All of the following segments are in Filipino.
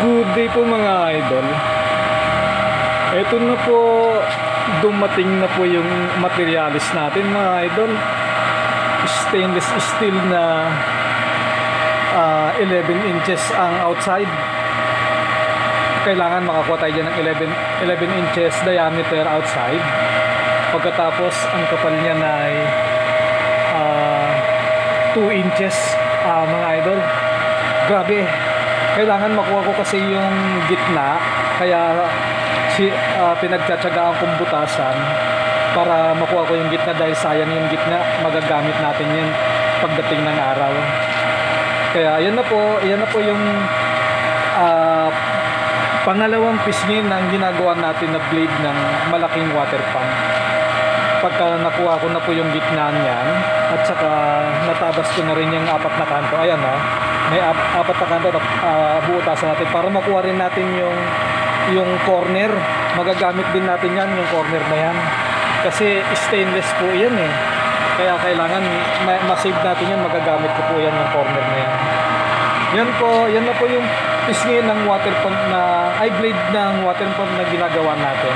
Good day po mga idol. Ito na po, dumating na po yung materialis natin mga idol. Stainless steel na 11 inches ang outside. Kailangan makakuha tayo dyan ng 11 inches diameter outside. Pagkatapos ang kapal niya na ay 2 inches mga idol. Grabe, kailangan makuha ko kasi yung gitna, kaya pinagtsatsagaan kong butasan para makuha ko yung gitna, dahil sayang yung gitna, magagamit natin yun pagdating ng araw. Kaya yan na po yung pangalawang pisngin ng ginagawa natin na blade ng malaking water pump. Pagka nakuha ko na po yung gitna niyan, at saka natabas ko na rin yung apat na kanto, ayan may apat na kanto, buutasan natin para makuha rin natin yung corner. Magagamit din natin yan, yung corner na yan, kasi stainless po yan kaya kailangan ma-save natin yan. Magagamit ko po yan, yung corner na yan. Yan na po yung pisngi ng water pump blade ng water pump na ginagawa natin.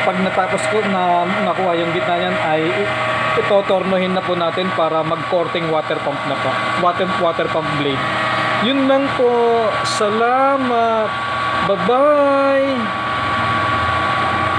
Pag natapos ko na nakuha yung gitna niyan, ay itotornohin na po natin para mag-coating water pump na po. Water pump blade. Yun lang po. Salamat. Bye-bye.